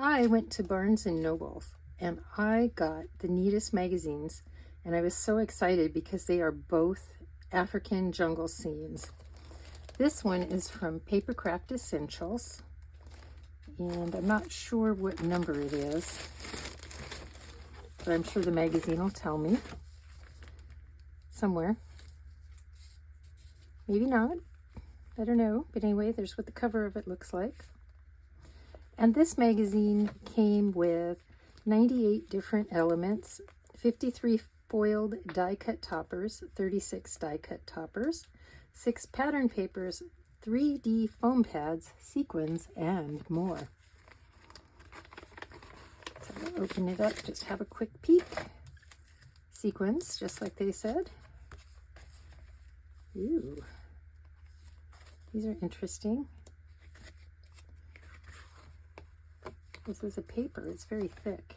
I went to Barnes and Nobles and I got the neatest magazines, and I was so excited because they are both African jungle scenes. This one is from Papercraft Essentials, and I'm not sure what number it is, but I'm sure the magazine will tell me somewhere. Maybe not, I don't know, but anyway, there's what the cover of it looks like. And this magazine came with 98 different elements, 53 foiled die-cut toppers, 36 die-cut toppers, 6 pattern papers, 3D foam pads, sequins, and more. So I'm gonna open it up, just have a quick peek. Sequins, just like they said. Ooh, these are interesting. This is a paper, it's very thick.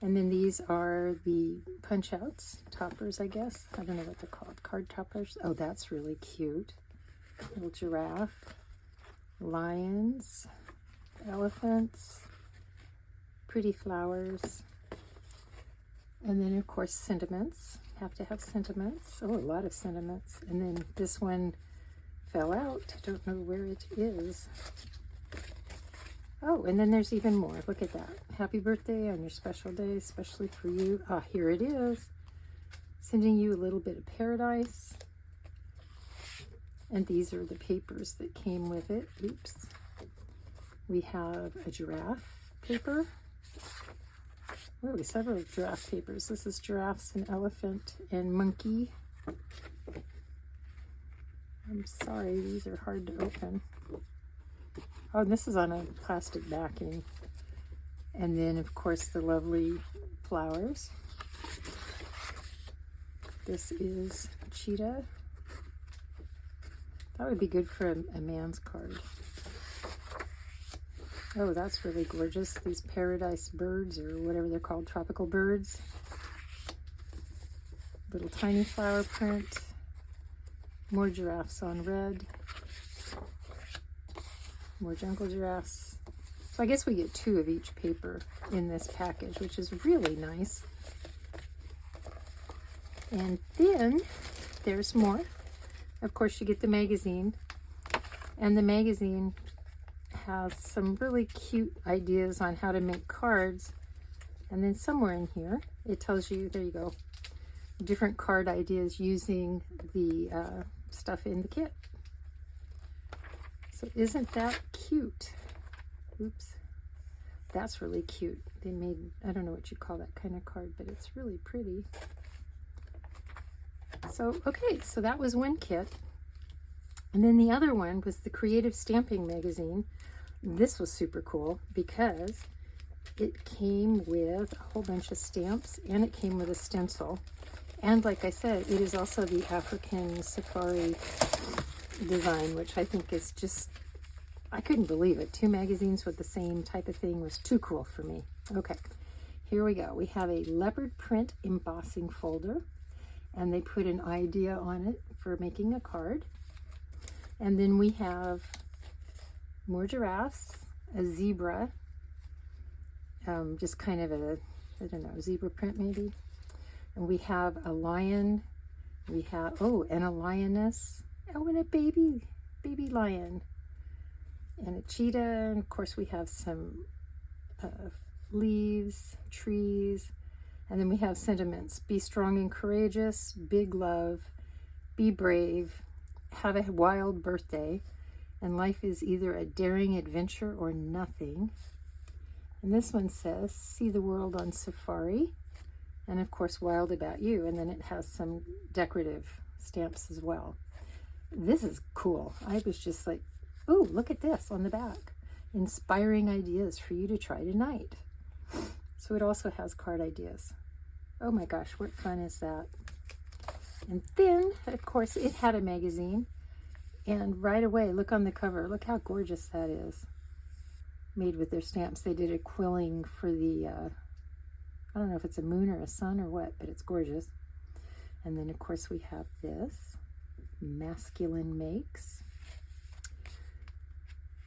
And then these are the punch outs, toppers, I guess. I don't know what they're called, card toppers. Oh, that's really cute. Little giraffe, lions, elephants, pretty flowers. And then of course sentiments, have to have sentiments. Oh, a lot of sentiments. And then this one fell out, don't know where it is. Oh, and then there's even more. Look at that. Happy birthday on your special day, especially for you. Ah, here it is. Sending you a little bit of paradise. And these are the papers that came with it. Oops. We have a giraffe paper. Oh, several giraffe papers. This is giraffes and elephant and monkey. I'm sorry, these are hard to open. Oh, and this is on a plastic backing. And then, of course, the lovely flowers. This is cheetah. That would be good for a man's card. Oh, that's really gorgeous. These paradise birds, or whatever they're called, tropical birds. Little tiny flower print. More giraffes on red. More jungle giraffes. So I guess we get 2 of each paper in this package, which is really nice. And then there's more. Of course, you get the magazine, and the magazine has some really cute ideas on how to make cards. And then somewhere in here, it tells you, there you go, different card ideas using the stuff in the kit. So isn't that cute? Oops. That's really cute. They made, I don't know what you call that kind of card, but it's really pretty. So, okay, so that was one kit. And then the other one was the Creative Stamping Magazine. This was super cool because it came with a whole bunch of stamps, and it came with a stencil. And like I said, it is also the African safari design, which I think is just, I couldn't believe it. 2 magazines with the same type of thing was too cool for me. Okay, here we go. We have a leopard print embossing folder, and they put an idea on it for making a card. And then we have more giraffes, a zebra, just kind of a, I don't know, zebra print maybe. And we have a lion, we have, oh, and a lioness, oh, and a baby lion, and a cheetah, and of course we have some leaves, trees, and then we have sentiments. Be strong and courageous, big love, be brave, have a wild birthday, and life is either a daring adventure or nothing. And this one says, see the world on safari, and of course wild about you, and then it has some decorative stamps as well. This is cool. I was just like, oh, look at this on the back. Inspiring ideas for you to try tonight. So it also has card ideas. Oh my gosh, what fun is that? And then, of course, it had a magazine. And right away, look on the cover. Look how gorgeous that is. Made with their stamps. They did a quilling for the, I don't know if it's a moon or a sun or what, but it's gorgeous. And then, of course, we have this. Masculine Makes.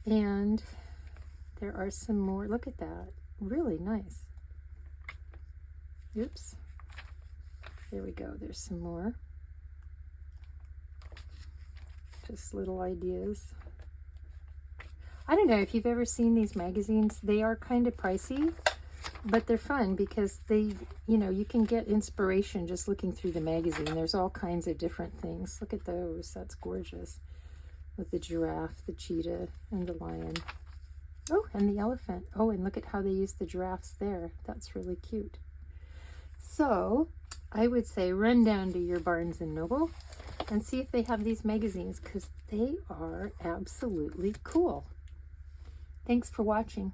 And there are some more. Look at that. Really nice. Oops. There we go. There's some more. Just little ideas. I don't know if you've ever seen these magazines. They are kind of pricey, but they're fun because they, you know, you can get inspiration just looking through the magazine. There's all kinds of different things. Look at those. That's gorgeous. With the giraffe, the cheetah, and the lion. Oh, and the elephant. Oh, and look at how they use the giraffes there. That's really cute. So I would say run down to your Barnes & Noble and see if they have these magazines because they are absolutely cool. Thanks for watching.